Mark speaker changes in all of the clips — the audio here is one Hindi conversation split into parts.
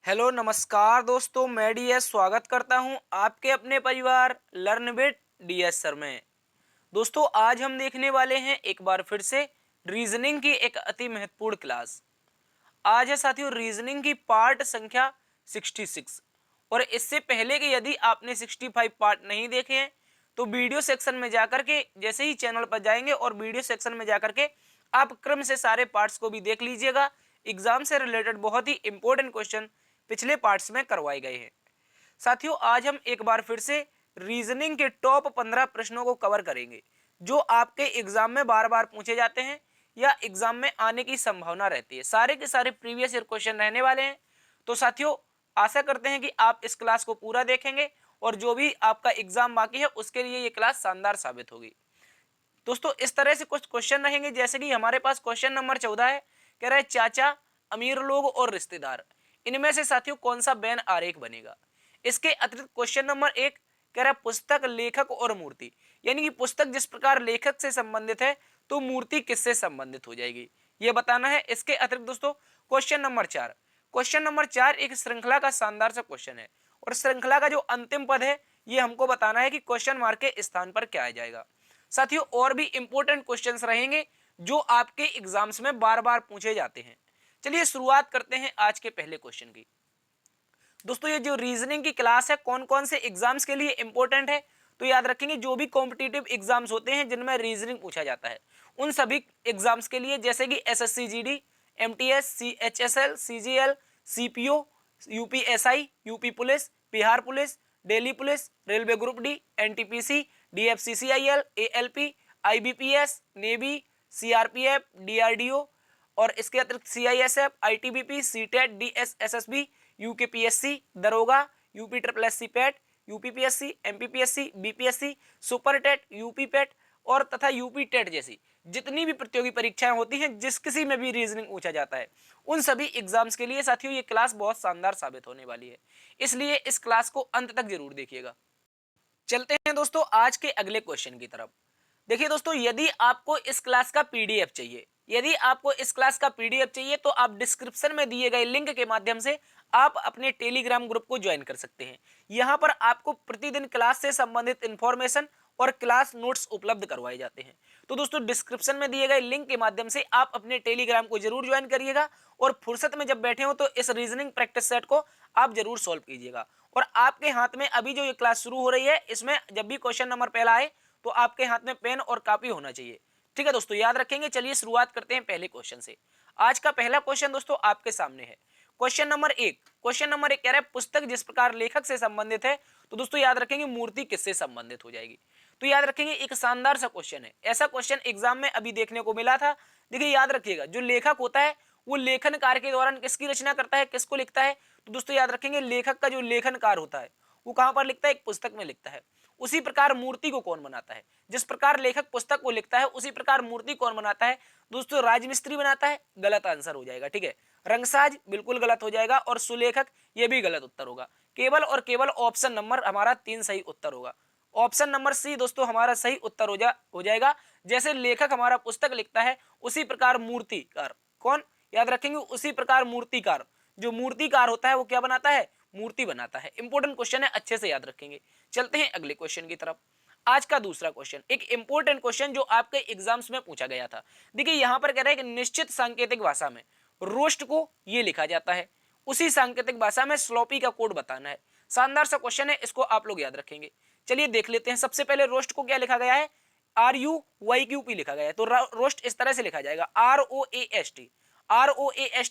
Speaker 1: हेलो नमस्कार दोस्तों, मैं डीएस स्वागत करता हूं आपके अपने परिवार लर्न विद डीएस सर में। दोस्तों आज हम देखने वाले हैं एक बार फिर से रीजनिंग की एक अति महत्वपूर्ण क्लास। आज है साथियों रीजनिंग की पार्ट संख्या 66। और इससे पहले कि यदि आपने 65 पार्ट नहीं देखे हैं तो वीडियो सेक्शन में जाकर के जैसे ही चैनल पर जाएंगे और वीडियो सेक्शन में जाकर के आप क्रम से सारे पार्ट्स को भी देख लीजिएगा। एग्जाम से रिलेटेड बहुत ही इंपॉर्टेंट क्वेश्चन पिछले पार्ट्स में करवाए गए हैं। साथियों आज हम एक बार फिर से रीजनिंग के टॉप 15 प्रश्नों को कवर करेंगे जो आपके एग्जाम में बार बार पूछे जाते हैं या एग्जाम में आने की संभावना रहती है। सारे के सारे प्रीवियस ईयर क्वेश्चन रहने वाले हैं। तो साथियों आशा करते हैं कि आप इस क्लास को पूरा देखेंगे और जो भी आपका एग्जाम बाकी है उसके लिए ये क्लास शानदार साबित होगी। दोस्तों इस तरह से कुछ क्वेश्चन रहेंगे, जैसे कि हमारे पास क्वेश्चन नंबर 14 है, कह रहा है चाचा, अमीर लोग और रिश्तेदार, इनमें से साथियों कौन सा बेन आरेख बनेगा। इसके अतिरिक्त क्वेश्चन नंबर 1 कह रहा है पुस्तक, लेखक और मूर्ति, यानी कि पुस्तक जिस प्रकार लेखक से संबंधित है तो मूर्ति किससे संबंधित हो जाएगी, ये बताना है। इसके अतिरिक्त दोस्तों क्वेश्चन नंबर 4 एक श्रृंखला का शानदार सा क्वेश्चन है और श्रृंखला का जो अंतिम पद है ये हमको बताना है कि क्वेश्चन मार्क के स्थान पर क्या आ जाएगा। साथियों और भी इंपॉर्टेंट क्वेश्चंस रहेंगे जो आपके एग्जाम्स में बार बार पूछे जाते हैं। चलिए शुरुआत करते हैं आज के पहले क्वेश्चन की। दोस्तों ये जो रीजनिंग की क्लास है कौन कौन से एग्जाम्स के लिए इंपॉर्टेंट है, तो याद रखेंगे जो भी कॉम्पिटिटिव एग्जाम्स होते हैं जिनमें रीजनिंग पूछा जाता है उन सभी एग्जाम्स के लिए, जैसे कि SSC GD, MTS, CHSL, CGL, CPO, UPSI, UP police, Bihar police, Delhi police, railway group D, NTPC, DFCCIL, ALP, IBPS, navy, CRPF, DRDO और इसके अतिरिक्त CISF, ITBP, CTET, DSSSB, UKPSC, दरोगा, UP triple SC PET, UPPSC, MPPSC, BPSC, super TET, UP PET और तथा यूपी टेट जैसी जितनी भी प्रतियोगी परीक्षाएं होती हैं जिस किसी में भी रीजनिंग पूछा जाता है उन सभी एग्जाम्स के लिए साथियों ये क्लास बहुत शानदार साबित होने वाली है, इसलिए इस क्लास को अंत तक जरूर देखिएगा। चलते हैं दोस्तों आज के अगले क्वेश्चन की तरफ। देखिए दोस्तों यदि आपको इस क्लास का पीडीएफ चाहिए, तो आप डिस्क्रिप्शन में दिए गए लिंक के माध्यम से आप अपने टेलीग्राम ग्रुप को ज्वाइन कर सकते हैं। यहां पर आपको प्रतिदिन क्लास से संबंधित इंफॉर्मेशन और क्लास नोट्स उपलब्ध करवाए जाते हैं। तो दोस्तों डिस्क्रिप्शन में दिए गए लिंक के माध्यम से आप अपने टेलीग्राम को जरूर ज्वाइन करिएगा और फुर्सत में जब बैठे हो तो इस रीजनिंग प्रैक्टिस सेट को आप जरूर सॉल्व कीजिएगा। और आपके हाथ में अभी जो ये क्लास शुरू हो रही है इसमें जब भी क्वेश्चन नंबर पहला आए तो आपके हाथ में पेन और कॉपी होना चाहिए। ठीक है दोस्तों, याद रखेंगे। चलिए शुरुआत करते हैं पहले क्वेश्चन से। आज का पहला क्वेश्चन दोस्तों आपके सामने है। क्वेश्चन नंबर एक कह रहा है पुस्तक जिस प्रकार लेखक से संबंधित है, तो दोस्तों याद रखेंगे मूर्ति किससे संबंधित हो जाएगी। तो याद रखेंगे एक शानदार सा क्वेश्चन है, ऐसा क्वेश्चन एग्जाम में अभी देखने को मिला था। देखिए याद रखिएगा जो लेखक होता है वो लेखन कार्य के दौरान किसकी रचना करता है, किसको लिखता है, तो दोस्तों याद रखेंगे लेखक का जो लेखन कार्य होता है वो कहां पर लिखता है, एक पुस्तक में लिखता है। उसी प्रकार मूर्ति को कौन बनाता है, जिस प्रकार लेखक पुस्तक को लिखता है उसी प्रकार मूर्ति कौन बनाता है, दोस्तों राजमिस्त्री बनाता है। गलत आंसर हो जाएगा। ठीक है, रंगसाज बिल्कुल गलत हो जाएगा और सुलेखक ये भी गलत उत्तर होगा। केवल और केवल ऑप्शन नंबर हमारा 3 सही उत्तर होगा। ऑप्शन नंबर सी दोस्तों हमारा सही उत्तर हो जाएगा। जैसे लेखक हमारा पुस्तक लिखता है उसी प्रकार मूर्तिकार कौन, याद रखेंगे उसी प्रकार मूर्तिकार, जो मूर्तिकार होता है वो क्या बनाता है, मूर्ति बनाता है। इंपॉर्टेंट क्वेश्चन है, अच्छे से याद रखेंगे। चलते हैं अगले क्वेश्चन की तरफ। आज का दूसरा क्वेश्चन एक इंपॉर्टेंट क्वेश्चन जो आपके एग्जाम्स में पूछा गया था। देखिए यहां पर कह रहा है कि निश्चित सांकेतिक भाषा में रोस्ट को ये लिखा जाता है, उसी सांकेतिक भाषा में स्लोपी का कोड बताना है। शानदार सा क्वेश्चन है, इसको आप लोग याद रखेंगे। चलिए देख लेते हैं। सबसे पहले रोस्ट को क्या लिखा गया है, RUYQP लिखा गया है। तो रोस्ट इस तरह से लिखा जाएगा ROAST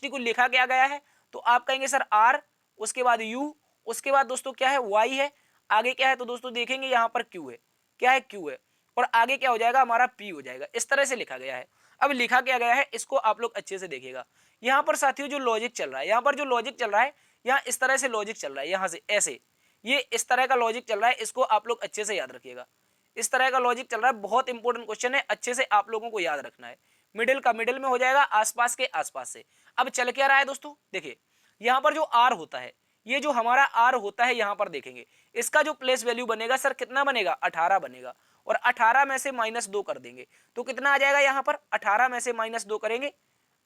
Speaker 1: को लिखा गया है। तो आप कहेंगे सर R, उसके बाद U, उसके बाद दोस्तों क्या है Y है, आगे क्या है, तो दोस्तों देखेंगे यहाँ पर Q है, क्या है Q है, और आगे क्या हो जाएगा हमारा P हो जाएगा। इस तरह से लिखा गया है। अब लिखा क्या गया है इसको आप लोग अच्छे से देखिएगा। यहाँ पर साथियों जो लॉजिक चल रहा है, यहाँ इस तरह से लॉजिक चल रहा है, यहाँ से ऐसे ये इस तरह का लॉजिक चल रहा है, इसको आप लोग अच्छे से याद रखिएगा। इस तरह का लॉजिक चल रहा है, बहुत इंपॉर्टेंट क्वेश्चन है, अच्छे से आप लोगों को याद रखना है। मिडिल का मिडिल में हो जाएगा, आसपास के आसपास से। अब चल क्या रहा है दोस्तों, देखिए यहाँ पर जो आर होता है, ये जो हमारा आर होता है यहाँ पर देखेंगे इसका जो प्लेस वैल्यू बनेगा सर कितना बनेगा, 18 बनेगा। और 18 में से -2 कर देंगे तो कितना आ जाएगा, यहाँ पर 18 में से -2 करेंगे,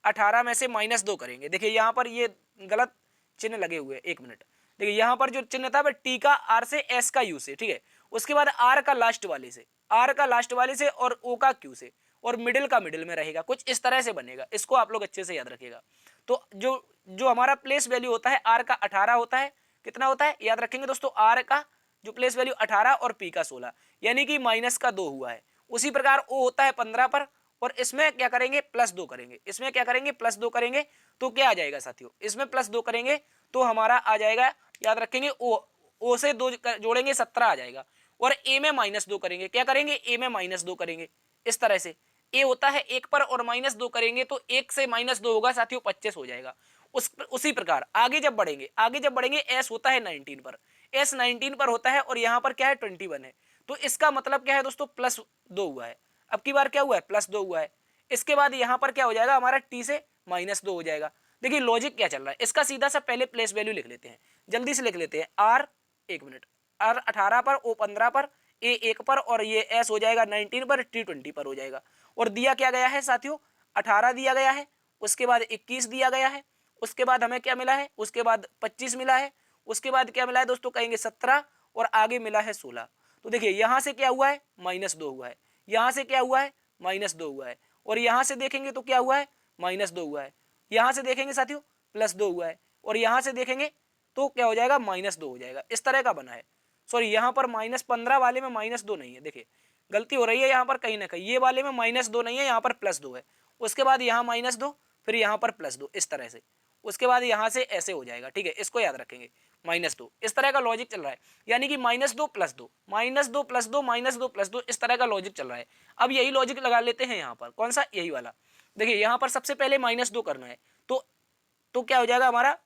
Speaker 1: 18 में से -2 करेंगे। देखिए यहाँ पर ये गलत चिन्ह लगे हुए हैं, 1 मिनट। देखिए यहाँ पर जो चिन्ह था वह टी का आर से, एस का यू से, ठीक है। उसके बाद आर का लास्ट वाले से, आर का लास्ट वाले से, और ओ का क्यू से, और मिडिल का मिडिल में रहेगा, कुछ इस तरह से बनेगा। इसको आप लोग अच्छे से याद रखिएगा। तो जो जो हमारा प्लेस वैल्यू होता है आर का 18 होता है, कितना होता है याद रखेंगे दोस्तों, आर का जो प्लेस वैल्यू 18 और पी का 16, यानी कि माइनस का 2 हुआ है। उसी प्रकार ओ होता है 15 पर, और इसमें क्या करेंगे +2 करेंगे, इसमें क्या करेंगे +2 करेंगे, तो क्या आ जाएगा साथियों, इसमें +2 करेंगे तो हमारा आ जाएगा, याद रखेंगे ओ से 2 जोड़ेंगे 17 आ जाएगा, और ए में -2 करेंगे, क्या करेंगे ए में -2 करेंगे, इस तरह से। ए होता है 1 पर और -2 करेंगे तो 1 से -2 होगा साथियों, 25 हो जाएगा। उसी प्रकार आगे जब बढ़ेंगे एस होता है 19 पर, एस 19 पर होता है, और यहाँ पर क्या है 21 है, तो इसका मतलब क्या है दोस्तों, +2 हुआ है। अब की बार क्या हुआ है, +2 हुआ है। इसके बाद यहाँ पर क्या हो जाएगा हमारा, टी से -2 हो जाएगा। देखिए लॉजिक क्या चल रहा है, इसका सीधा सा पहले प्लेस वैल्यू लिख लेते हैं, जल्दी से लिख लेते हैं। आर, 1 मिनट, आर 18 पर, ओ 15 पर, ए 1 पर, और ये एस हो जाएगा 19 पर, टी 20 पर हो जाएगा। और दिया क्या गया है साथियों, 18 दिया गया है, उसके बाद 21 दिया गया है, उसके बाद हमें क्या मिला है, उसके बाद 25 मिला है, उसके बाद क्या मिला है दोस्तों, कहेंगे 17, और आगे मिला है 16। तो देखिए यहाँ से क्या हुआ है, -2 हुआ है, यहाँ से क्या हुआ है, -2 हुआ है, और यहाँ से देखेंगे तो क्या हुआ है, -2 हुआ है, यहाँ से देखेंगे साथियों +2 हुआ है, और यहाँ से देखेंगे तो क्या हो जाएगा, -2 हो जाएगा। इस तरह का बना है। सॉरी, यहाँ पर -15 वाले में -2 नहीं है, देखिए गलती हो रही है यहाँ पर कहीं ना कहीं, ये वाले में -2 नहीं है, यहाँ पर +2 है। उसके बाद यहाँ -2, फिर यहाँ पर +2, इस तरह से। उसके बाद यहाँ से ऐसे हो जाएगा, ठीक है, इसको याद रखेंगे, -2, इस तरह का लॉजिक चल रहा है, यानी कि -2 +2, -2 +2, -2 +2, इस तरह का लॉजिक चल रहा है। अब यही लॉजिक लगा लेते हैं यहाँ पर, कौन सा, यही वाला। देखिए यहाँ पर सबसे पहले -2 करना है, तो क्या हो जाएगा हमारा,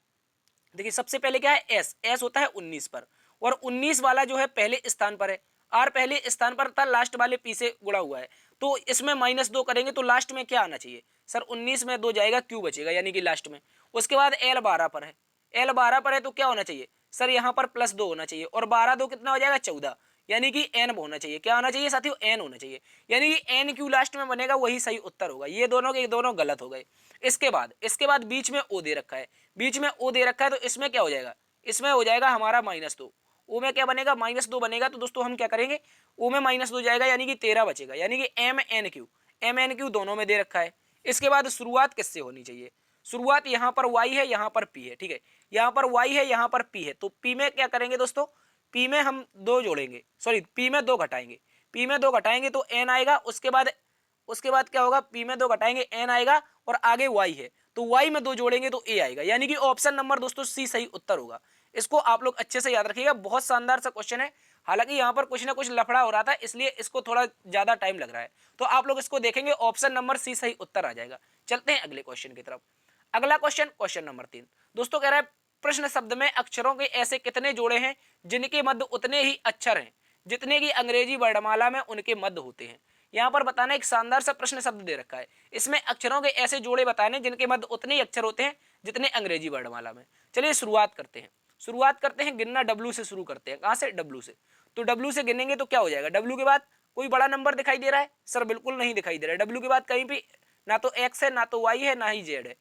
Speaker 1: देखिए सबसे पहले क्या है, एस होता है 19 पर, और 19 वाला जो है पहले स्थान पर है, आर पहले स्थान पर था, लास्ट वाले पी से गुड़ा हुआ है, तो इसमें -2 करेंगे तो लास्ट में क्या आना चाहिए सर, 19 में 2 जाएगा, क्यू बचेगा, यानी कि लास्ट में। उसके बाद एल 12 पर है, एल 12 पर है तो क्या होना चाहिए सर, यहाँ पर +2 होना चाहिए, और 12 2 कितना हो जाएगा, 14, यानी कि एन होना चाहिए, क्या होना चाहिए साथियों, एन होना चाहिए, यानी कि एन क्यू लास्ट में बनेगा, वही सही उत्तर होगा। ये दोनों के दोनों गलत हो गए। इसके बाद बीच में ओ दे रखा है, बीच में ओ दे रखा है, तो इसमें क्या हो जाएगा, इसमें हो जाएगा हमारा -2, ओ में क्या बनेगा, -2 बनेगा, तो दोस्तों हम क्या करेंगे, ओ में -2 जाएगा, यानी कि 13 बचेगा, यानी कि एम एन क्यू दोनों में दे रखा है। इसके बाद शुरुआत किससे होनी चाहिए, शुरुआत यहाँ पर y है, यहाँ पर p है, ठीक है, यहाँ पर y है, यहाँ पर p है, तो p में क्या करेंगे दोस्तों, p में हम 2 जोड़ेंगे, सॉरी p में 2 घटाएंगे, p में 2 घटाएंगे तो n आएगा, उसके बाद क्या होगा, p में 2 घटाएंगे n आएगा, और आगे y है तो y में 2 जोड़ेंगे तो a आएगा, यानी कि ऑप्शन नंबर दोस्तों सी सही उत्तर होगा। इसको आप लोग अच्छे से याद रखिएगा, बहुत शानदार सा क्वेश्चन है। हालांकि यहाँ पर कुछ ना कुछ लफड़ा हो रहा था, इसलिए इसको थोड़ा ज्यादा टाइम लग रहा है, तो आप लोग इसको देखेंगे, ऑप्शन नंबर सी सही उत्तर आ जाएगा। चलते हैं अगले क्वेश्चन की तरफ। अगला क्वेश्चन नंबर 3 दोस्तों कह रहा है, प्रश्न शब्द में अक्षरों के ऐसे कितने जोड़े हैं जिनके मध्य उतने ही अक्षर हैं जितने की अंग्रेजी वर्णमाला में उनके मध्य होते हैं। यहाँ पर बताना, एक शानदार सा प्रश्न शब्द दे रखा है, इसमें अक्षरों के ऐसे जोड़े बताने जिनके मध्य उतने ही अक्षर होते हैं जितने अंग्रेजी वर्णमाला में। चलिए शुरुआत करते हैं, गिनना डब्ल्यू से शुरू करते हैं। कहाँ से, डब्ल्यू से। तो डब्ल्यू से गिनेंगे तो क्या हो जाएगा, डब्ल्यू के बाद कोई बड़ा नंबर दिखाई दे रहा है सर, बिल्कुल नहीं दिखाई दे रहा है। डब्ल्यू के बाद कहीं भी ना तो एक्स है, ना तो वाई है, ना ही जेड है,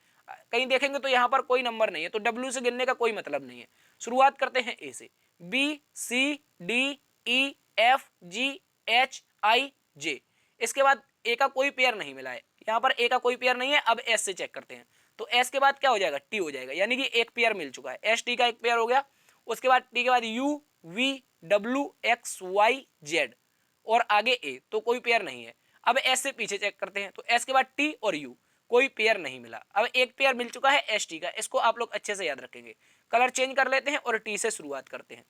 Speaker 1: कहीं देखेंगे तो यहाँ पर कोई नंबर नहीं है, तो डब्ल्यू से गिनने का कोई मतलब नहीं है। शुरुआत करते हैं ए से, B C D E F G H I J. इसके बाद ए का कोई पेयर नहीं मिला है, यहाँ पर ए का कोई पेयर नहीं है। अब एस से चेक करते हैं, तो एस के बाद क्या हो जाएगा, टी हो जाएगा, यानी कि एक पेयर मिल चुका है, एस टी का एक पेयर हो गया। उसके बाद टी के बाद U V W X Y Z, और आगे ए, तो कोई पेयर नहीं है। अब एस से पीछे चेक करते हैं, तो एस के बाद टी और यू, कोई पेयर नहीं मिला। अब एक पेयर मिल चुका है एस टी का, इसको आप लोग अच्छे से याद रखेंगे। कलर चेंज कर लेते हैं और टी से शुरुआत करते हैं।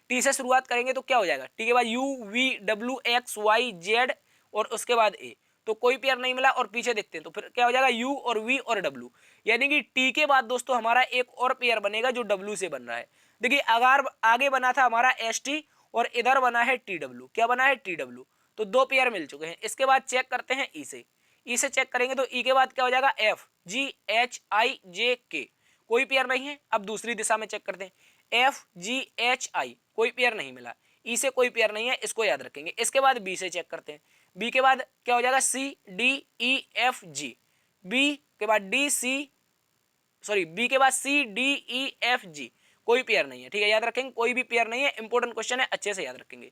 Speaker 1: टी से शुरुआत करेंगे तो क्या हो जाएगा, टी के बाद U V W X Y Z, और उसके बाद ए, तो कोई पेयर नहीं मिला। और पीछे देखते हैं तो फिर क्या हो जाएगा, यू और वी और डब्ल्यू, यानी कि टी के बाद दोस्तों हमारा एक और पेयर बनेगा जो डब्ल्यू से बन रहा है। देखिए अगर आगे बना था हमारा एस टी और इधर बना है टी डब्ल्यू, क्या बना है, टी डब्ल्यू, तो 2 पेयर मिल चुके हैं। इसके बाद चेक करते हैं ई से, ई से चेक करेंगे तो ई के बाद क्या हो जाएगा, F G H I J के, कोई पेयर नहीं है। अब दूसरी दिशा में चेक करते हैं, एफ जी एच आई, कोई पेयर नहीं मिला। ई से कोई पेयर नहीं है, इसको याद रखेंगे। इसके बाद बी से चेक करते हैं, बी के बाद क्या हो जाएगा, C D E F G, B के बाद डी सी सॉरी बी के बाद सी डी ई एफ जी, कोई पेयर नहीं है, ठीक है, याद रखेंगे कोई भी पेयर नहीं है, इंपॉर्टेंट क्वेश्चन है, अच्छे से याद रखेंगे।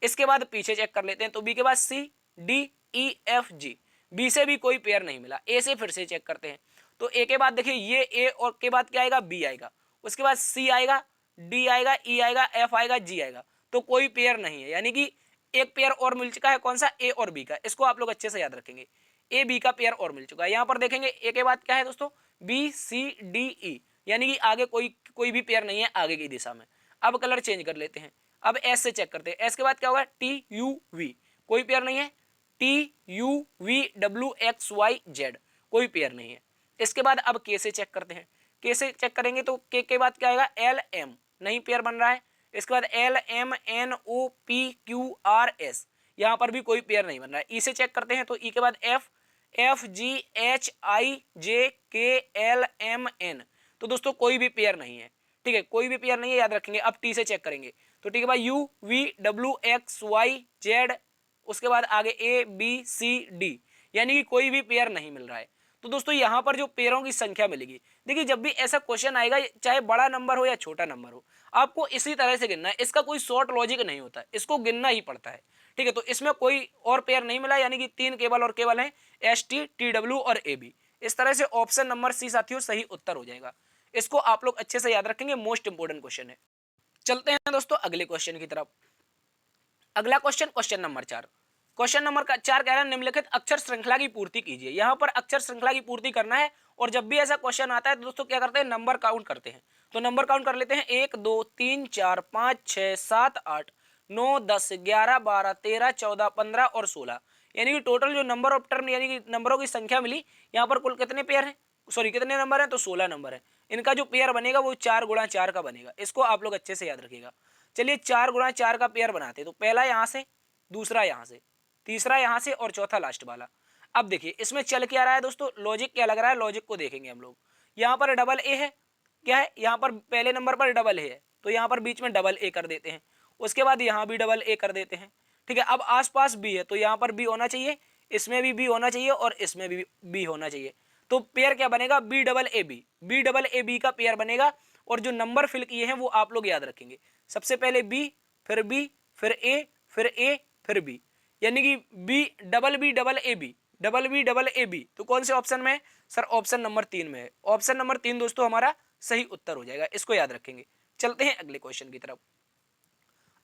Speaker 1: इसके बाद पीछे चेक कर लेते हैं, तो बी के बाद C D E F G, B से भी कोई पेयर नहीं मिला। ए से फिर से चेक करते हैं, तो ए के बाद देखिए ये ए और के बाद क्या आएगा, बी आएगा, उसके बाद सी आएगा, डी आएगा, ई आएगा, एफ आएगा, जी आएगा, तो कोई पेयर नहीं है, यानी कि एक पेयर और मिल चुका है, कौन सा, ए और बी का। इसको आप लोग अच्छे से याद रखेंगे, ए बी का पेयर और मिल चुका है। यहां पर देखेंगे ए के बाद क्या है दोस्तों, बी सी डी ई, यानी कि आगे कोई भी पेयर नहीं है आगे की दिशा में। अब कलर चेंज कर लेते हैं, अब एस से चेक करते हैं, एस के बाद क्या होगा, टी यू वी, कोई पेयर नहीं है, T U V W X Y Z, कोई पेयर नहीं है। इसके बाद अब के से चेक करते हैं, के से चेक करेंगे तो के बाद क्या आएगा, एल एम, नहीं पेयर बन रहा है। इसके बाद L M N O P Q R S, यहां पर भी कोई पेयर नहीं बन रहा है। ई से चेक करते हैं, तो ई के बाद F, F G H I J K L M N, तो दोस्तों कोई भी पेयर नहीं है, ठीक है, कोई भी पेयर नहीं है, याद रखेंगे। अब टी से चेक करेंगे, तो ठीक है भाई, U V W X Y Z, उसके बाद आगे ए बी सी डी, यानी कि कोई भी पेयर नहीं मिल रहा है। तो दोस्तों यहां पर जो पेयरों की संख्या मिलेगी, देखिए जब भी ऐसा क्वेश्चन आएगा, चाहे बड़ा नंबर हो या छोटा नंबर हो, आपको इसी तरह से गिनना है, इसका कोई शॉर्ट लॉजिक नहीं होता है, इसको गिनना ही पड़ता है, ठीक है। तो इसमें कोई और पेयर नहीं मिला, यानी कि तीन केवल और केवल है, एस टी, टी डब्ल्यू और ए बी। इस तरह से ऑप्शन नंबर सी साथियों सही उत्तर हो जाएगा। इसको आप लोग अच्छे से याद रखेंगे, मोस्ट इंपोर्टेंट क्वेश्चन है। चलते हैं दोस्तों अगले क्वेश्चन की तरफ। अगला question, question number 4, question number 4 कह रहा है निम्नलिखित अक्षर श्रृंखला की पूर्ति कीजिए। यहां पर अक्षर श्रृंखला की पूर्ति करना है, और जब भी ऐसा क्वेश्चन आता है तो दोस्तों क्या करते हैं, नंबर काउंट करते हैं। तो नंबर काउंट कर लेते हैं, 1 2 3 4 5 6 7 8 9 10 11 12 13 14 15 और 16, यानी कि टोटल जो नंबर ऑफ टर्म यानी कि नंबरों की संख्या मिली, यहाँ पर कुल कितने पेयर हैं, सॉरी कितने नंबर हैं, तो 16 नंबर है। इनका जो पेयर बनेगा वो 4 गुणा 4 का बनेगा, इसको आप लोग अच्छे से याद रखिएगा। चलिए 4 गुणा 4 का पेयर बनाते हैं, तो पहला यहाँ से, दूसरा यहाँ से, तीसरा यहाँ से और चौथा लास्ट वाला। अब देखिए इसमें चल क्या रहा है दोस्तों, लॉजिक क्या लग रहा है, लॉजिक को देखेंगे हम लोग। यहाँ पर डबल ए है, क्या है, यहाँ पर पहले नंबर पर डबल ए है, तो यहाँ पर बीच में डबल ए कर देते हैं, उसके बाद यहाँ भी डबल ए कर देते हैं, ठीक है। अब आसपास बी है, तो यहाँ पर बी होना चाहिए, इसमें भी बी होना चाहिए और इसमें भी बी होना चाहिए। तो पेयर क्या बनेगा, B double A B, B double A B का पेयर बनेगा। और जो नंबर फिल किए हैं वो आप लोग याद रखेंगे, सबसे पहले बी, फिर बी, फिर ए, फिर ए, फिर बी, यानी कि B double A B, double A B, तो कौन से ऑप्शन में है सर, ऑप्शन नंबर 3 में है। ऑप्शन नंबर 3 दोस्तों हमारा सही उत्तर हो जाएगा, इसको याद रखेंगे। चलते हैं अगले क्वेश्चन की तरफ।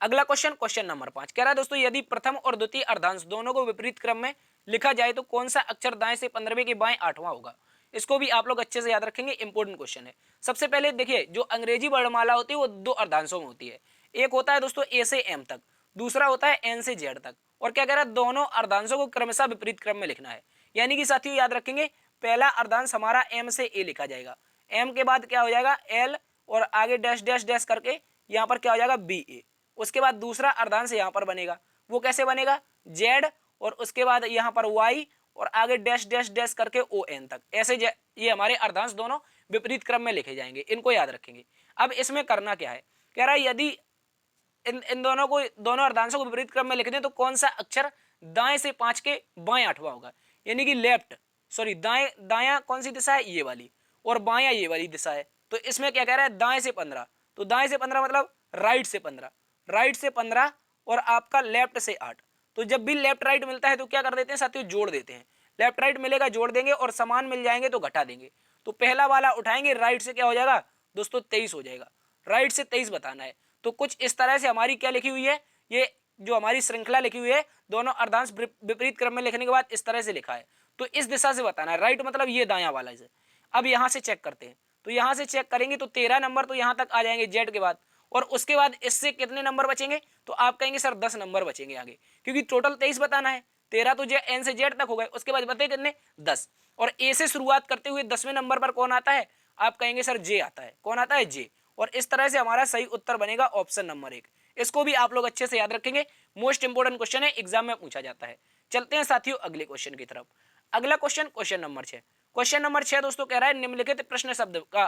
Speaker 1: अगला क्वेश्चन, क्वेश्चन नंबर 5 कह रहा है दोस्तों, यदि प्रथम और द्वितीय अर्धांश दोनों को विपरीत क्रम में लिखा जाए तो कौन सा अक्षर दाएं से 15वें के बाएं 8वां होगा। इसको भी आप लोग अच्छे से याद रखेंगे, इंपॉर्टेंट क्वेश्चन है। सबसे पहले देखिए, जो अंग्रेजी वर्णमाला होती है वो 2 अर्धांशों में होती है, एक होता है दोस्तों ए से एम तक, दूसरा होता है एन से जेड तक। और क्या कह रहा है, दोनों अर्धांशों को क्रमशः विपरीत क्रम में लिखना है, यानी कि साथियों याद रखेंगे, पहला अर्धांश हमारा एम से ए लिखा जाएगा, एम के बाद क्या हो जाएगा एल, और आगे डैश डैश डैश करके यहाँ पर क्या हो जाएगा बी ए। उसके बाद दूसरा अर्धांश यहाँ पर बनेगा, वो कैसे बनेगा, जेड, और उसके बाद यहाँ पर वाई, और आगे डैश डैश डैश करके ओ एन तक, ऐसे ये हमारे अर्धांश दोनों विपरीत क्रम में लिखे जाएंगे, इनको याद रखेंगे। अब इसमें करना क्या है, कह रहा है यदि इन दोनों अर्धांशों को विपरीत क्रम में लिख दें तो कौन सा अक्षर दाएं से 5 के बाएं 8वां होगा, यानी कि लेफ्ट, सॉरी दायां कौन सी दिशा है, ये वाली, और बायां ये वाली दिशा है। तो इसमें क्या कह रहा है, दाएं से 15, तो दाएं से 15 मतलब राइट से 15, राइट से 15 और आपका लेफ्ट से 8। तो जब भी लेफ्ट राइट मिलता है तो क्या कर देते हैं साथियों, जोड़ देते हैं, लेफ्ट राइट मिलेगा जोड़ देंगे, और समान मिल जाएंगे तो घटा देंगे। तो पहला वाला उठाएंगे, राइट से क्या हो जाएगा दोस्तों 23 हो जाएगा, राइट से 23 बताना है। तो कुछ इस तरह से हमारी क्या लिखी हुई है, ये जो हमारी श्रृंखला लिखी हुई है, दोनों अर्धांश विपरीत क्रम में लिखने के बाद इस तरह से लिखा है, तो इस दिशा से बताना है, राइट मतलब ये दायां वाला है। अब यहां से चेक करते हैं, तो यहां से चेक करेंगे तो 13 नंबर तो यहां तक आ जाएंगे जेड के बाद, और उसके बाद इससे कितने नंबर बचेंगे, तो आप कहेंगे सर 10 नंबर बचेंगे आगे, क्योंकि टोटल 23 बताना है, 13 तो एन से जेड तक हो गए, उसके बाद बचे कितने 10, और ए से शुरुआत करते हुए 10वें नंबर पर कौन आता है, आप कहेंगे सर जे आता है, कौन आता है जे। और इस तरह से हमारा सही उत्तर बनेगा ऑप्शन नंबर 1। इसको भी आप लोग अच्छे से याद रखेंगे, मोस्ट इंपोर्टेंट क्वेश्चन है, एग्जाम में पूछा जाता है। चलते हैं साथियों अगले क्वेश्चन की तरफ। अगला question, question number 6, question number 6 दोस्तों कह रहा है निम्नलिखित प्रश्न शब्द का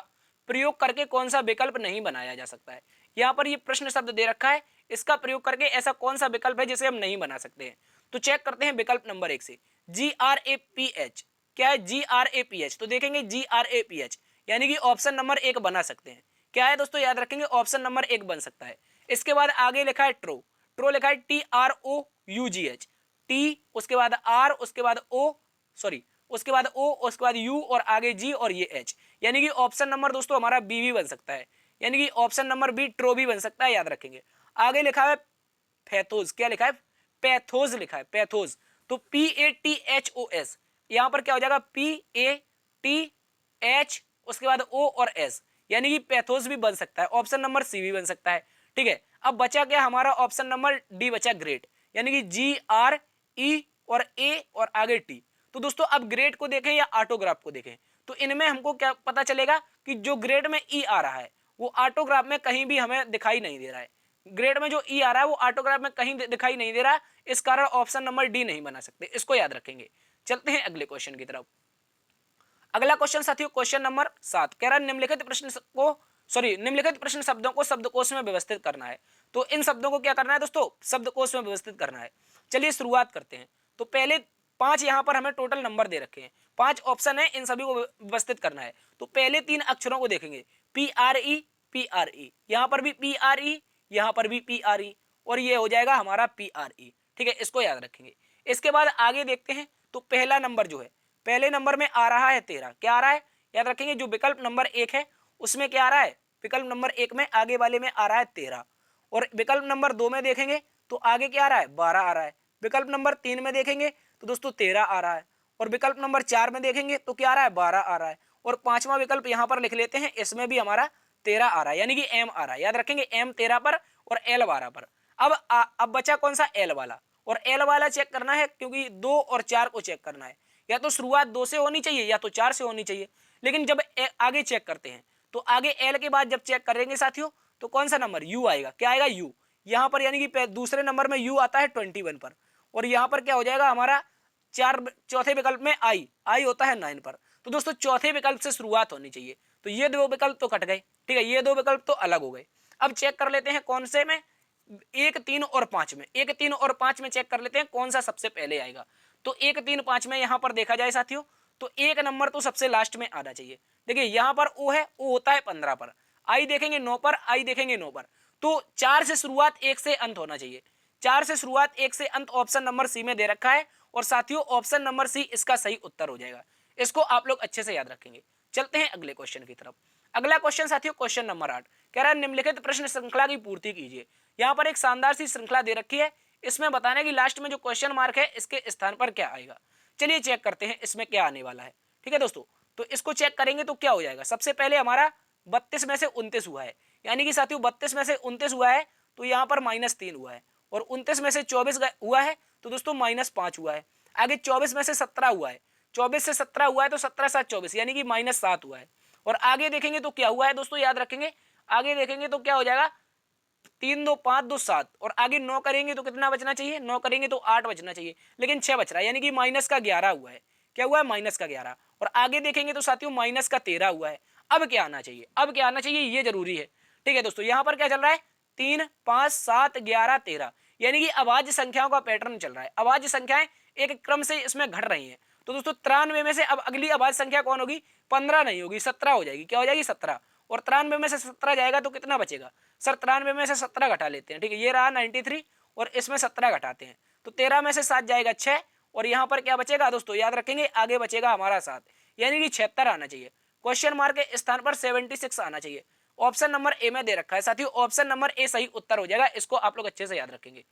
Speaker 1: प्रयोग करके कौन सा विकल्प नहीं बनाया जा सकता है। यहाँ पर ये प्रश्न शब्द दे रखा है, इसका प्रयोग करके ऐसा कौन सा विकल्प है जिसे हम नहीं बना सकते हैं। तो चेक करते हैं विकल्प नंबर 1 से, GRAPH, क्या है GRAPH, तो देखेंगे GRAPH, यानी कि ऑप्शन नंबर 1 बना सकते हैं। क्या है दोस्तों, याद रखेंगे, ऑप्शन नंबर 1 बन सकता है। इसके बाद आगे लिखा है ट्रो, ट्रो लिखा है TROUGH, टी उसके बाद आर उसके बाद ओ, सॉरी उसके बाद ओ उसके बाद यू और आगे जी और ये एच, यानी कि ऑप्शन नंबर दोस्तों हमारा बी भी बन सकता है, यानी कि ऑप्शन नंबर बी ट्रो भी बन सकता है, याद रखेंगे। आगे लिखा है पैथोज, क्या लिखा है, पैथोज लिखा है, पैथोज, तो PATHOS, यहां पर क्या हो जाएगा PATH उसके बाद O और S, यानी कि पैथोज भी बन सकता है, ऑप्शन नंबर सी भी बन सकता है। ठीक है, अब बचा क्या हमारा, ऑप्शन नंबर डी बचा ग्रेट, यानी कि GRE और A और आगे T। तो दोस्तों अब ग्रेड को देखें या ऑटोग्राफ को देखें, तो इनमें हमको क्या पता चलेगा कि जो ग्रेड में ई आ रहा है वो ऑटोग्राफ में कहीं भी हमें दिखाई नहीं दे रहा है। ग्रेड में जो ई आ रहा है वो ऑटोग्राफ में कहीं दिखाई नहीं दे रहा, इस कारण ऑप्शन नंबर डी नहीं बना सकते, इसको याद रखेंगे। चलते हैं अगले क्वेश्चन की तरफ। अगला क्वेश्चन साथियों क्वेश्चन नंबर 7 कह रहा है निम्नलिखित प्रश्न को निम्नलिखित प्रश्न शब्दों को शब्दकोश में व्यवस्थित करना है। तो इन शब्दों को क्या करना है दोस्तों, शब्दकोश में व्यवस्थित करना है। चलिए शुरुआत करते हैं। तो पहले 5 यहाँ पर हमें टोटल नंबर दे रखे हैं, 5 ऑप्शन है, इन सभी को व्यवस्थित करना है। तो पहले 3 अक्षरों को देखेंगे, PRE PRE, यहाँ पर भी PRE, यहाँ पर भी PRE, और ये हो जाएगा हमारा PRE। ठीक है, इसको याद रखेंगे। इसके बाद आगे देखते हैं। तो पहला नंबर जो है, पहले नंबर में आ रहा है 13, क्या आ रहा है, याद रखेंगे, जो विकल्प नंबर 1 है उसमें क्या आ रहा है, विकल्प नंबर 1 में आगे वाले में आ रहा है 13, और विकल्प नंबर 2 में देखेंगे तो आगे क्या आ रहा है, 12 आ रहा है। विकल्प नंबर 3 में देखेंगे तो दोस्तों 13 आ रहा है, और विकल्प नंबर 4 में देखेंगे तो क्या आ रहा है, 12 आ रहा है, और पांचवा विकल्प यहाँ पर लिख लेते हैं, इसमें भी हमारा 13 आ रहा है, यानी कि M आ रहा है। याद रखेंगे M 13 पर और L 12 पर। अब बचा कौन सा, L वाला, और L वाला चेक करना है क्योंकि 2 और 4 को चेक करना है। या तो शुरुआत 2 से होनी चाहिए या तो 4 से होनी चाहिए, लेकिन जब आगे चेक करते हैं तो आगे L के बाद जब चेक करेंगे साथियों तो कौन सा नंबर, U आएगा, क्या आएगा, U, यहाँ पर यानी कि दूसरे नंबर में U आता है 21 पर, और यहाँ पर क्या हो जाएगा हमारा चौथे विकल्प में आई होता है 9 पर। तो दोस्तों चौथे विकल्प से शुरुआत होनी चाहिए, तो ये 2 विकल्प तो कट गए। ठीक है, ये 2 विकल्प तो अलग हो गए। अब चेक कर लेते हैं कौन से में, 1, 3 और 5 में, 1, 3 और 5 में चेक कर लेते हैं कौन सा सबसे पहले आएगा। तो 1, 3, 5 में यहाँ पर देखा जाए साथियों तो 1 नंबर तो सबसे लास्ट में आना चाहिए। देखिए यहाँ पर O है, O होता है 15 पर, आई देखेंगे 9 पर, आई देखेंगे 9 पर, तो 4 से शुरुआत 1 से अंत होना चाहिए। 4 से शुरुआत 1 से अंत ऑप्शन नंबर सी में दे रखा है, और साथियों ऑप्शन नंबर सी इसका सही उत्तर हो जाएगा। इसको आप लोग अच्छे से याद रखेंगे। चलते हैं अगले क्वेश्चन की तरफ। अगला क्वेश्चन साथियों क्वेश्चन नंबर 8 कह रहा है निम्नलिखित प्रश्न श्रृंखला की पूर्ति कीजिए। यहाँ पर एक शानदार सी श्रृंखला दे रखी है, इसमें बताना है कि लास्ट में जो क्वेश्चन मार्क है इसके स्थान पर क्या आएगा। चलिए चेक करते हैं इसमें क्या आने वाला है। ठीक है दोस्तों, तो इसको चेक करेंगे तो क्या हो जाएगा, सबसे पहले हमारा 32 में से 29 हुआ है, यानी कि साथियों 32 में से 29 हुआ है तो यहाँ पर -3 हुआ है, और 29 में से 24 हुआ है तो दोस्तों -5 हुआ है। आगे 24 में से 17 हुआ है, 24 से 17 हुआ है तो 17 7 24, यानी कि -7 हुआ है। और आगे देखेंगे तो क्या हुआ है दोस्तों, याद रखेंगे, आगे देखेंगे तो क्या हो जाएगा, 3 2 5 2 7, और आगे 9 करेंगे तो कितना बचना चाहिए, 9 करेंगे तो 8 बचना चाहिए, लेकिन 6 बच रहा है, यानी कि -11 हुआ है। क्या हुआ है, -11। और आगे देखेंगे तो साथियों -13 हुआ है। अब क्या आना चाहिए, अब क्या आना चाहिए, ये जरूरी है। ठीक है दोस्तों, यहाँ पर क्या चल रहा है, 3 5 7 11 13, यानी कि अभाज्य संख्याओं का पैटर्न चल रहा है। अभाज्य संख्याएं एक क्रम से इसमें घट रही हैं। तो दोस्तों 93 में से अब अगली अभाज्य संख्या कौन होगी, 15 नहीं होगी, 17 हो जाएगी। क्या हो जाएगी, 17, और 93 में से 17 जाएगा तो कितना बचेगा सर, 93 में से 17 घटा लेते हैं। ठीक है, ये रहा 93 और इसमें 17 घटाते हैं तो 13 में से 7 जाएगा 6, और यहाँ पर क्या बचेगा दोस्तों, याद रखेंगे आगे बचेगा हमारा 7, यानी कि 76 आना चाहिए। क्वेश्चन मार्क के स्थान पर 76 आना चाहिए। ऑप्शन नंबर ए में दे रखा है साथियों, ऑप्शन नंबर ए सही उत्तर हो जाएगा, इसको आप लोग अच्छे से याद रखेंगे।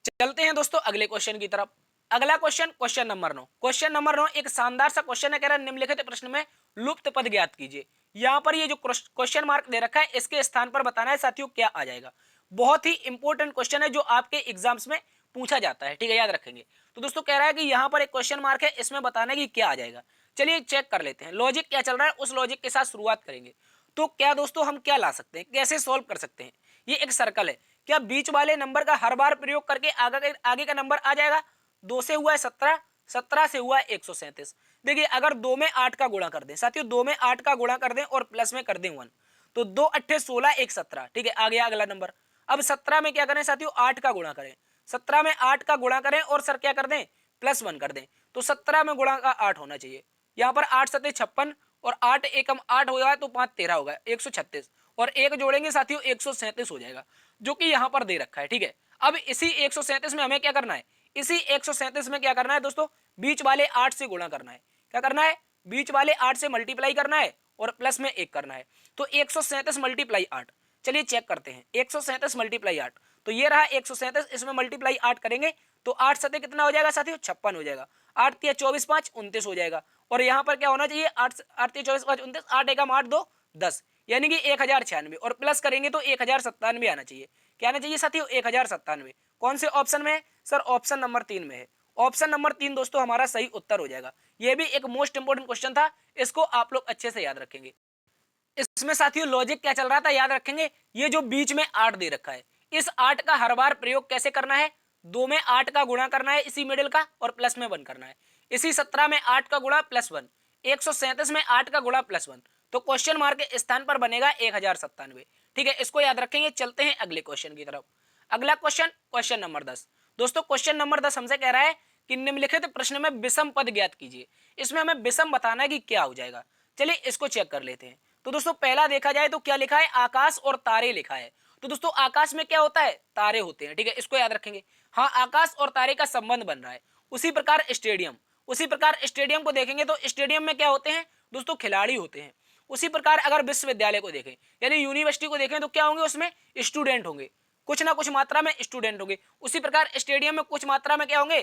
Speaker 1: चलते हैं दोस्तों अगले क्वेश्चन की तरफ। अगला question question number 9, question number 9 एक शानदार सा क्वेश्चन है, कह रहा है निम्नलिखित प्रश्न में लुप्त पद ज्ञात कीजिए। यहाँ पर ये जो क्वेश्चन मार्क दे रखा है इसके स्थान पर बताना है साथियों क्या आ जाएगा। बहुत ही इंपॉर्टेंट क्वेश्चन है जो आपके एग्जाम्स में पूछा जाता है। ठीक है, याद रखेंगे। तो दोस्तों कह रहा है कि यहाँ पर एक क्वेश्चन मार्क है, इसमें बताना है कि क्या आ जाएगा। चलिए चेक कर लेते हैं लॉजिक क्या चल रहा है, उस लॉजिक के साथ शुरुआत करेंगे। तो क्या दोस्तों हम क्या ला सकते हैं, कैसे सोल्व कर सकते हैं। ये एक सर्कल है, क्या बीच वाले नंबर का हर बार प्रयोग करके आगे का नंबर आ जाएगा। 2 से हुआ है 17, 17 से हुआ है 137। देखिए अगर 2 में 8 का गुणा कर दें साथियों, 2 में 8 का गुणा कर दें और प्लस में कर दें 1, तो 2 8 16 1 17। ठीक है, आ गया अगला नंबर। अब 17 में क्या करें साथियों, 8 का गुणा करें, 17 में 8 का गुणा करें और सर क्या कर दें, +1 कर दें, तो 17 में गुणा का 8 होना चाहिए। यहाँ पर 8 7 56 और 8 एकम 8 होगा तो 5 13 होगा 136, और एक जोड़ेंगे साथियों 137 हो जाएगा, जो कि यहाँ पर दे रखा है। ठीक है, अब इसी 137 में हमें क्या करना है, इसी 137 में क्या करना है दोस्तों, बीच वाले 8 से गुणा करना है। क्या करना है, बीच वाले 8 से मल्टीप्लाई करना है और प्लस में 1 करना है। तो 137 मल्टीप्लाई 8, चलिए चेक करते हैं। 137 मल्टीप्लाई 8, तो ये रहा 137, इसमें मल्टीप्लाई 8 करेंगे तो 8 सते कितना हो जाएगा साथियों, 56 हो जाएगा। 8 तिया 24 5 29 हो जाएगा। और यहाँ पर क्या होना चाहिए, 8 8 तिया 24 5 29, 8 एकम 8 2 10, यानी कि 1096, और प्लस करेंगे तो 1097 आना चाहिए। क्या आना चाहिए साथियों, 1097। कौन से ऑप्शन में है सर, ऑप्शन नंबर 3 में है। ऑप्शन नंबर 3 दोस्तों हमारा सही उत्तर हो जाएगा। यह भी एक मोस्ट इंपोर्टेंट क्वेश्चन था, इसको आप लोग अच्छे से याद रखेंगे। इसमें साथियों लॉजिक क्या चल रहा था याद रखेंगे, ये जो बीच में 8 दे रखा है, इस 8 का हर बार प्रयोग कैसे करना है, 2 में 8 का गुणा करना है इसी मिडिल का, और प्लस में 1 करना है। इसी 17 में 8 का गुणा प्लस 1, 137 में 8 का गुणा प्लस 1, तो क्वेश्चन मार्क के स्थान पर बनेगा 1097। ठीक है, इसको याद रखेंगे। चलते हैं अगले क्वेश्चन की तरफ। अगला क्वेश्चन, क्वेश्चन नंबर 10। दोस्तों क्वेश्चन नंबर 10 हमसे कह रहा है कि निम्नलिखित प्रश्न में विषम पद ज्ञात कीजिए। इसमें हमें विषम बताना है कि क्या हो जाएगा। चलिए इसको चेक कर लेते हैं। तो दोस्तों पहला देखा जाए तो क्या लिखा है, आकाश और तारे लिखा है। तो दोस्तों आकाश में क्या होता है, तारे होते हैं। ठीक है, इसको याद रखेंगे। हाँ, आकाश और तारे का संबंध बन रहा है। उसी प्रकार स्टेडियम, उसी प्रकार स्टेडियम को देखेंगे तो स्टेडियम में क्या होते हैं दोस्तों, खिलाड़ी होते हैं। उसी प्रकार अगर विश्वविद्यालय को देखें यानी यूनिवर्सिटी को देखें तो क्या होंगे, उसमें स्टूडेंट होंगे, कुछ ना कुछ मात्रा में स्टूडेंट होंगे। उसी प्रकार स्टेडियम में कुछ मात्रा में क्या होंगे,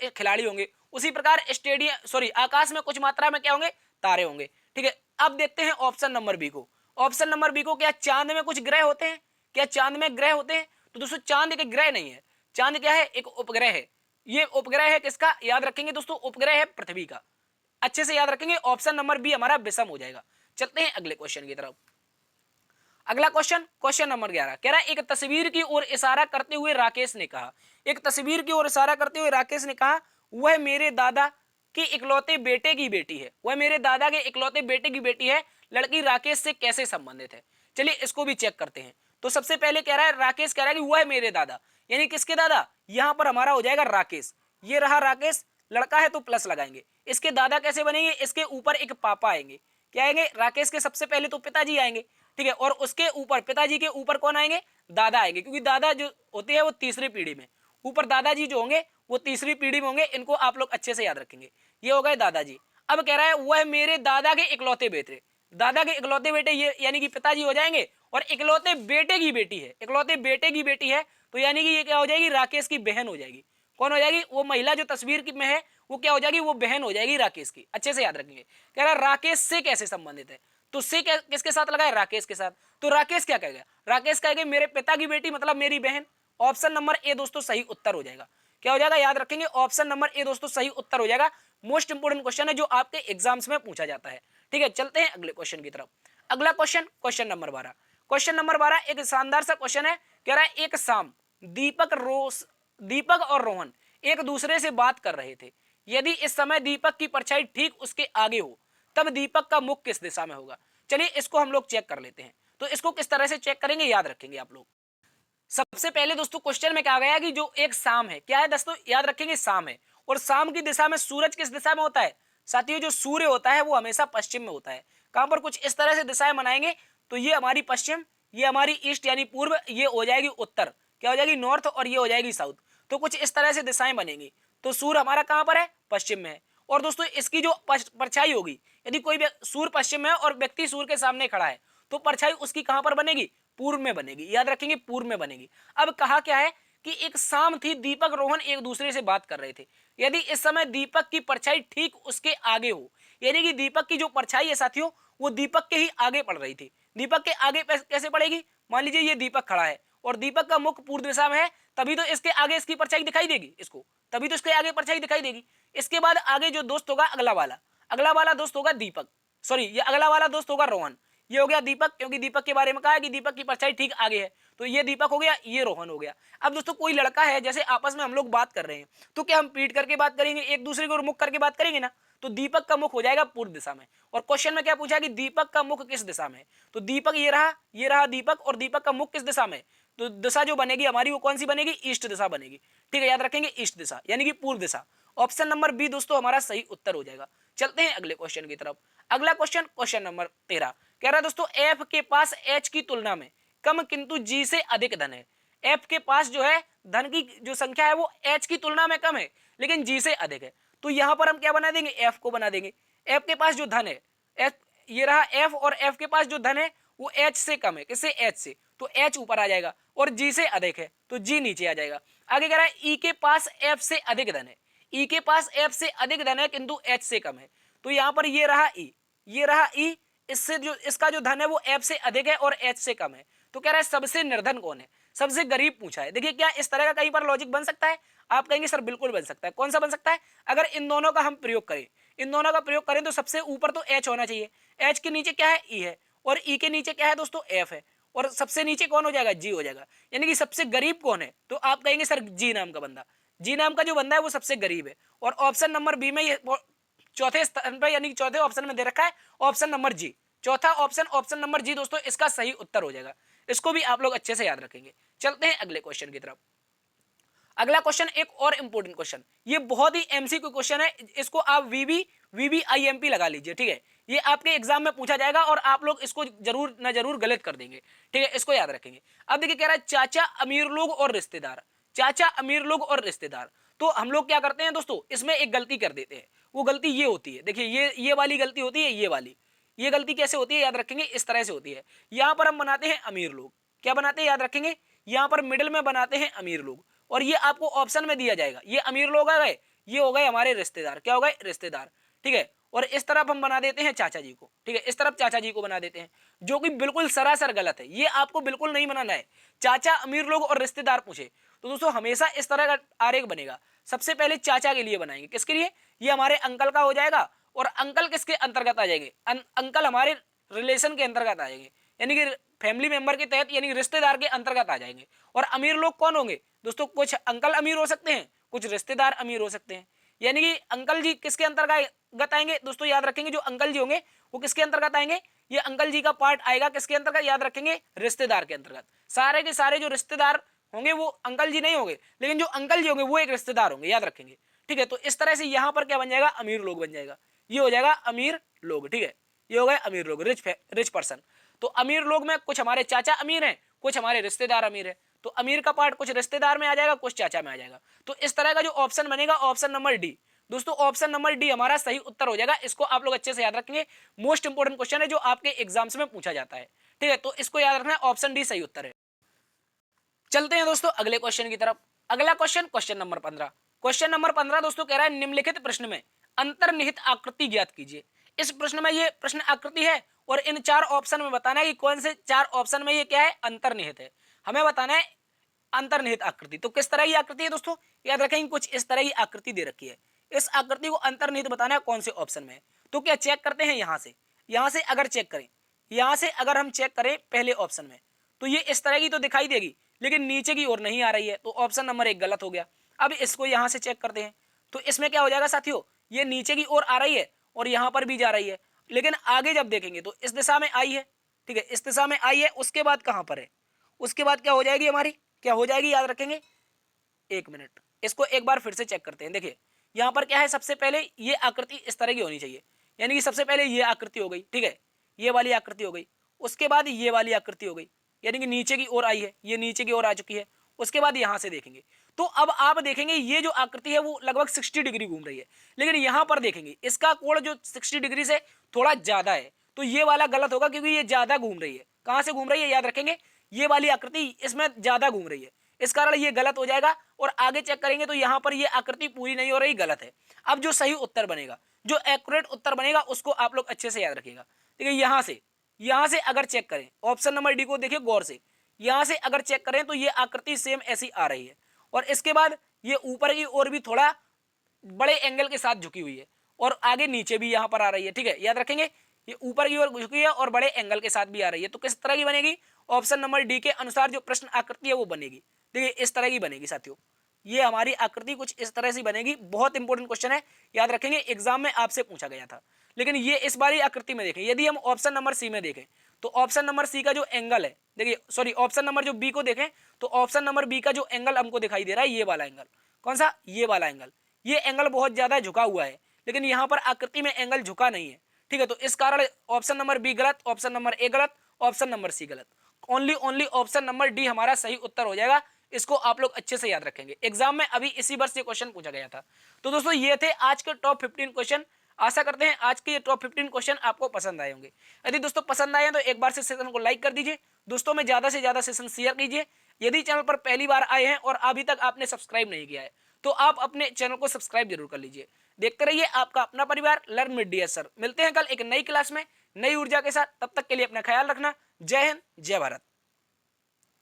Speaker 1: खिलाड़ी होंगे। उसी प्रकार स्टेडियम आकाश में कुछ मात्रा में क्या होंगे, तारे होंगे। ठीक है, अब देखते हैं ऑप्शन नंबर बी को। ऑप्शन नंबर बी को, क्या चांद में कुछ ग्रह होते हैं, क्या चांद में ग्रह होते हैं? तो दोस्तों चांद एक ग्रह नहीं है, चांद क्या है, एक उपग्रह है। ये उपग्रह है किसका, याद रखेंगे दोस्तों, उपग्रह है पृथ्वी का। अच्छे से याद रखेंगे, ऑप्शन नंबर बी हमारा विषम हो जाएगा। चलते हैं अगले क्वेश्चन की तरफ। अगला क्वेश्चन, क्वेश्चन नंबर 11 कह रहा है, एक तस्वीर की ओर इशारा करते हुए राकेश ने कहा, एक तस्वीर की ओर इशारा करते हुए राकेश ने कहा, वह मेरे दादा के इकलौते बेटे की बेटी है, वह मेरे दादा के इकलौते बेटे की बेटी है, लड़की राकेश से कैसे संबंधित है। चलिए इसको भी चेक करते हैं। तो सबसे पहले कह रहा है, राकेश कह रहा है कि वह मेरे दादा, यानी किसके दादा, यहां पर हमारा हो जाएगा राकेश। ये रहा राकेश, लड़का है तो प्लस लगाएंगे। इसके दादा कैसे बनेंगे, इसके ऊपर एक पापा आएंगे। क्या आएंगे, राकेश के सबसे पहले तो पिताजी आएंगे। ठीक है, और उसके ऊपर, पिताजी के ऊपर कौन आएंगे, दादा आएंगे, क्योंकि दादा जो होते हैं वो तीसरी पीढ़ी में, ऊपर दादाजी जो होंगे वो तीसरी पीढ़ी में होंगे। इनको आप लोग अच्छे से याद रखेंगे। ये हो गए दादाजी। अब कह रहा है, वह मेरे दादा के इकलौते बेटे, दादा के इकलौते बेटे ये यानी कि पिताजी हो जाएंगे, और इकलौते बेटे की बेटी है, इकलौते बेटे की बेटी है, तो यानी कि ये क्या हो जाएगी, राकेश की बहन हो जाएगी। कौन हो जाएगी, वो महिला जो तस्वीर की में है वो क्या हो जाएगी, वो बहन हो जाएगी राकेश की। अच्छे से याद रखेंगे। कह रहा है राकेश से कैसे संबंधित है, तो से किसके साथ लगा है, राकेश के साथ। तो राकेश क्या कहेगा, राकेश कहेगा मेरे पिता की बेटी मतलब मेरी बहन। ऑप्शन नंबर ए दोस्तों सही उत्तर हो जाएगा। क्या हो जाएगा, याद रखेंगे, ऑप्शन नंबर ए दोस्तों सही उत्तर हो जाएगा। मोस्ट इंपोर्टेंट क्वेश्चन है जो आपके एग्जाम्स में पूछा जाता है। ठीक है, चलते हैं अगले क्वेश्चन की तरफ। अगला question, question number 12। Question number 12 एक शानदार सा क्वेश्चन है। कह रहा है, एक शाम दीपक और रोहन एक दूसरे से बात कर रहे थे। यदि इस समय दीपक की परछाई ठीक उसके आगे हो, तब दीपक का मुख किस दिशा में होगा। चलिए इसको हम लोग चेक कर लेते हैं। तो इसको किस तरह से चेक करेंगे, याद रखेंगे आप लोग। सबसे पहले दोस्तों क्वेश्चन में कहा गया कि जो एक शाम है, क्या है दोस्तों, याद रखेंगे शाम है, और शाम की दिशा में सूरज किस दिशा में होता है साथियों, जो सूर्य होता है वो हमेशा पश्चिम में होता है। कहां पर कुछ इस तरह से दिशाएं बनाएंगे, तो ये हमारी पश्चिम, ये हमारी ईस्ट यानी पूर्व, ये हो जाएगी उत्तर, क्या हो जाएगी नॉर्थ, और ये हो जाएगी साउथ। तो कुछ इस तरह से दिशाएं बनेंगी। तो सूर्य हमारा कहां पर है, पश्चिम में है। और दोस्तों इसकी जो परछाई होगी, यदि कोई सूर्य पश्चिम में है और व्यक्ति सूर्य के सामने खड़ा है, तो परछाई उसकी कहां पर बनेगी, पूर्व में बनेगी। याद रखेंगे, पूर्व में बनेगी। अब कहा क्या है कि एक शाम थी, दीपक रोहन एक दूसरे से बात कर रहे थे। यदि इस समय दीपक की परछाई ठीक उसके आगे हो, यानी कि दीपक की जो परछाई है साथियों वो दीपक के ही आगे पड़ रही थी। दीपक के आगे कैसे पड़ेगी, मान लीजिए ये दीपक खड़ा है और दीपक का मुख पूर्व दिशा में है, तभी तो इसके आगे इसकी परछाई दिखाई देगी इसको, तभी तो इसके आगे परछाई दिखाई देगी। इसके बाद आगे जो दोस्त होगा अगला वाला दोस्त होगा दीपक, सॉरी ये अगला वाला दोस्त होगा रोहन। ये हो गया दीपक, क्योंकि दीपक के बारे में कहा है कि दीपक की परछाई ठीक आगे है, तो ये दीपक हो गया, ये रोहन हो गया। अब दोस्तों कोई लड़का है, जैसे आपस में हम लोग बात कर रहे हैं, तो क्या हम पीट करके बात करेंगे, एक दूसरे को मुख करके बात करेंगे ना। तो दीपक का मुख हो जाएगा पूर्व दिशा में। और क्वेश्चन में क्या पूछा कि दीपक का मुख किस दिशा में है, तो दीपक ये रहा दीपक, और दीपक का मुख किस दिशा में, तो दिशा जो बनेगी हमारी वो कौन सी बनेगी, ईस्ट दिशा बनेगी। ठीक है, याद रखेंगे ईस्ट दिशा यानी कि पूर्व दिशा। ऑप्शन नंबर बी दोस्तों हमारा सही उत्तर हो जाएगा। चलते हैं अगले क्वेश्चन की तरफ। अगला क्वेश्चन, क्वेश्चन नंबर 13 कह रहा है दोस्तों एफ के पास एच की तुलना में कम किंतु जी से अधिक धन है। एफ के पास जो है धन की जो संख्या है वो एच की तुलना में कम है लेकिन जी से अधिक है। तो यहां पर हम क्या बना देंगे, एफ को बना देंगे। एफ के पास जो धन है, एफ ये रहा एफ, और एफ के पास जो धन है वो एच से कम है। किससे, एच से। तो एच ऊपर आ जाएगा और जी से अधिक है तो जी नीचे आ जाएगा। आगे कह रहा है ई के पास एफ से अधिक धन है। ई के पास एफ से अधिक धन है किंतु एच से कम है। तो यहां पर ये रहा ई, ये रहा ई, इससे जो इसका जो धन है वो एफ से अधिक है और एच से कम है। तो कह रहा है सबसे निर्धन कौन है, सबसे गरीब पूछा है। देखिए क्या इस तरह का कहीं पर लॉजिक बन सकता है? आप कहेंगे सर बिल्कुल बन सकता है। कौन सा बन सकता है? अगर इन दोनों का हम प्रयोग करें, इन दोनों का प्रयोग करें तो सबसे ऊपर तो एच होना चाहिए। एच के नीचे क्या है, ई है, और ई के नीचे क्या है दोस्तों, एफ है, और सबसे नीचे कौन हो जाएगा, जी हो जाएगा। यानी कि सबसे गरीब कौन है, तो आप कहेंगे सर जी नाम का बंदा। जी नाम का जो बंदा है वो सबसे गरीब है। और ऑप्शन नंबर बी में ये चौथे स्थान पर यानी कि चौथे ऑप्शन में दे रखा है ऑप्शन नंबर जी। चौथा ऑप्शन, ऑप्शन नंबर जी दोस्तों इसका सही उत्तर हो जाएगा। इसको भी आप लोग अच्छे से याद रखेंगे। चलते हैं अगले क्वेश्चन की तरफ। अगला क्वेश्चन एक और इंपॉर्टेंट क्वेश्चन, ये बहुत ही एमसीक्यू क्वेश्चन है। इसको आप वीवीआईएमपी लगा लीजिए, ठीक है। ये आपके एग्जाम में पूछा जाएगा और आप लोग इसको जरूर ना जरूर गलत कर देंगे, ठीक है। इसको याद रखेंगे। अब देखिए कह रहा है चाचा, अमीर लोग और रिश्तेदार। चाचा, अमीर लोग और रिश्तेदार। तो हम लोग क्या करते हैं दोस्तों, इसमें एक गलती कर देते हैं। वो गलती ये होती है, देखिए ये वाली गलती होती है, ये वाली। ये गलती कैसे होती है याद रखेंगे, इस तरह से होती है। यहां पर हम बनाते हैं अमीर लोग, क्या बनाते हैं याद रखेंगे, यहां पर मिडिल में बनाते हैं अमीर लोग, और ये आपको ऑप्शन में दिया जाएगा। ये अमीर लोग आ गए, ये हो गए हमारे रिश्तेदार, क्या हो गए, रिश्तेदार, ठीक है। और इस तरफ हम बना देते हैं चाचा जी को, ठीक है, इस तरफ चाचा जी को बना देते हैं, जो कि बिल्कुल सरासर गलत है। ये आपको बिल्कुल नहीं बनाना है। चाचा, अमीर लोग और रिश्तेदार पूछे तो दोस्तों हमेशा इस तरह का आरेख बनेगा। सबसे पहले चाचा के लिए बनाएंगे, किसके लिए, ये हमारे अंकल का हो जाएगा। और अंकल किसके अंतर्गत आ जाएंगे, अंकल हमारे रिलेशन के अंतर्गत आ जाएंगे, यानी कि फैमिली मेंबर के तहत, यानी रिश्तेदार के अंतर्गत आ जाएंगे। और अमीर लोग कौन होंगे दोस्तों, कुछ अंकल अमीर हो सकते हैं, कुछ रिश्तेदार अमीर हो सकते हैं। यानी कि अंकल जी किसके अंतर्गत आएंगे दोस्तों, याद रखेंगे जो अंकल जी होंगे वो किसके अंतर्गत आएंगे, ये अंकल जी का पार्ट आएगा किसके अंतर्गत, याद रखेंगे रिश्तेदार के अंतर्गत। सारे के सारे जो रिश्तेदार होंगे वो अंकल जी नहीं होंगे, लेकिन जो अंकल जी होंगे वो एक रिश्तेदार होंगे, याद रखेंगे, ठीक है। तो इस तरह से यहां पर क्या बन जाएगा, अमीर लोग बन जाएगा। ये हो जाएगा अमीर लोग, ठीक है, ये हो गए अमीर लोग, रिच पर्सन। तो अमीर लोग में कुछ हमारे चाचा अमीर हैं, कुछ हमारे रिश्तेदार अमीर है। तो अमीर का पार्ट कुछ रिश्तेदार में आ जाएगा, कुछ चाचा में आ जाएगा। तो इस तरह का जो ऑप्शन बनेगा ऑप्शन नंबर डी दोस्तों, ऑप्शन नंबर डी हमारा सही उत्तर हो जाएगा। इसको आप लोग अच्छे से याद रखेंगे, मोस्ट इंपोर्टेंट क्वेश्चन है जो आपके एग्जाम्स में पूछा जाता है, ठीक है। तो इसको याद रखना है, ऑप्शन डी सही उत्तर है। चलते हैं दोस्तों अगले क्वेश्चन की तरफ। अगला question, question number 15। Question number 15 दोस्तों कह रहा है निम्नलिखित प्रश्न में अंतर्निहित आकृति ज्ञात कीजिए। इस प्रश्न में ये प्रश्न आकृति है और इन चार ऑप्शन में बताना है कि कौन से चार ऑप्शन में ये क्या है, अंतर्निहित है। हमें बताना है अंतर्निहित आकृति। तो किस तरह की आकृति है दोस्तों, याद रखेंगे कुछ इस तरह की आकृति दे रखी है। इस आकृति को अंतर्निहित बताना है कौन से ऑप्शन में है। तो क्या चेक करते हैं, यहां से अगर चेक करें, यहां से अगर हम चेक करें पहले ऑप्शन में, तो ये इस तरह की तो दिखाई देगी लेकिन नीचे की ओर नहीं आ रही है, तो ऑप्शन नंबर 1 गलत हो गया। अब इसको यहां से चेक करते हैं, तो इसमें क्या हो जाएगा साथियों, ये नीचे की ओर आ रही है और यहां पर भी जा रही है, लेकिन आगे जब देखेंगे तो इस दिशा में आई है, ठीक है, इस दिशा में आई है। उसके बाद कहां पर है, उसके बाद क्या हो जाएगी हमारी, क्या हो जाएगी याद रखेंगे, एक मिनट, इसको एक बार फिर से चेक करते हैं। देखिए यहां पर क्या है, सबसे पहले ये आकृति इस तरह की होनी चाहिए, यानी कि सबसे पहले ये आकृति हो गई, ठीक है, ये वाली आकृति हो गई। उसके बाद ये वाली आकृति हो गई, यानी कि नीचे की ओर आई है, ये नीचे की ओर आ चुकी है। उसके बाद यहां से देखेंगे तो अब आप देखेंगे ये जो आकृति है वो लगभग 60 डिग्री घूम रही है, लेकिन यहां पर देखेंगे इसका कोण जो 60 डिग्री से थोड़ा ज्यादा है, तो ये वाला गलत होगा क्योंकि ये ज्यादा घूम रही है। कहां से घूम रही है, याद रखेंगे ये वाली आकृति इसमें ज्यादा घूम रही है, इस कारण ये गलत हो जाएगा। और आगे चेक करेंगे तो यहां पर ये आकृति पूरी नहीं हो रही, गलत है। अब जो सही उत्तर बनेगा, जो एक्यूरेट उत्तर बनेगा उसको आप लोग अच्छे से याद रखिएगा। देखिए यहां से अगर चेक करें, ऑप्शन नंबर डी को देखिए गौर से, यहां से अगर चेक करें तो ये आकृति सेम ऐसी आ रही है, और इसके बाद ये ऊपर की ओर भी थोड़ा बड़े एंगल के साथ झुकी हुई है, और आगे नीचे भी यहां पर आ रही है, ठीक है, याद रखेंगे ये ऊपर की ओर झुकी है और बड़े एंगल के साथ भी आ रही है। तो किस तरह की बनेगी, ऑप्शन नंबर डी के अनुसार जो प्रश्न आकृति है वो बनेगी। देखिए इस तरह की बनेगी साथियों, ये हमारी आकृति कुछ इस तरह से बनेगी। बहुत इंपॉर्टेंट क्वेश्चन है, याद रखेंगे, एग्जाम में आपसे पूछा गया था। लेकिन ये इस बारी आकृति में देखें, यदि हम ऑप्शन नंबर सी में देखें तो ऑप्शन नंबर सी का जो एंगल है, देखिए सॉरी ऑप्शन नंबर जो बी को देखें तो ऑप्शन नंबर बी का जो एंगल हमको दिखाई दे रहा है, ये वाला एंगल, कौन सा, ये वाला एंगल, ये एंगल बहुत ज्यादा झुका हुआ है, लेकिन यहाँ पर आकृति में एंगल झुका नहीं है। ठीक है, तो इस कारण ऑप्शन नंबर बी गलत, ऑप्शन नंबर ए गलत, ऑप्शन नंबर सी गलत। ओनली ऑप्शन नंबर डी हमारा सही उत्तर हो जाएगा। इसको आप लोग अच्छे से याद रखेंगे, एग्जाम में अभी इसी वर्ष ये क्वेश्चन पूछा गया था। तो दोस्तों ये थे आज के टॉप 15 क्वेश्चन। आशा करते हैं आज के ये टॉप 15 क्वेश्चन आपको पसंद आए होंगे। यदि दोस्तों पसंद आए तो एक बार से सेशन को लाइक कर दीजिए, दोस्तों में ज्यादा से ज्यादा सेशन शेयर कीजिए। यदि चैनल पर पहली बार आए हैं और अभी तक आपने सब्सक्राइब नहीं किया है तो आप अपने चैनल को सब्सक्राइब जरूर कर लीजिए। देखते रहिए आपका अपना परिवार लर्न विद डीएस सर। मिलते हैं कल एक नई क्लास में नई ऊर्जा के साथ, तब तक के लिए अपना ख्याल रखना। जय हिंद, जय भारत।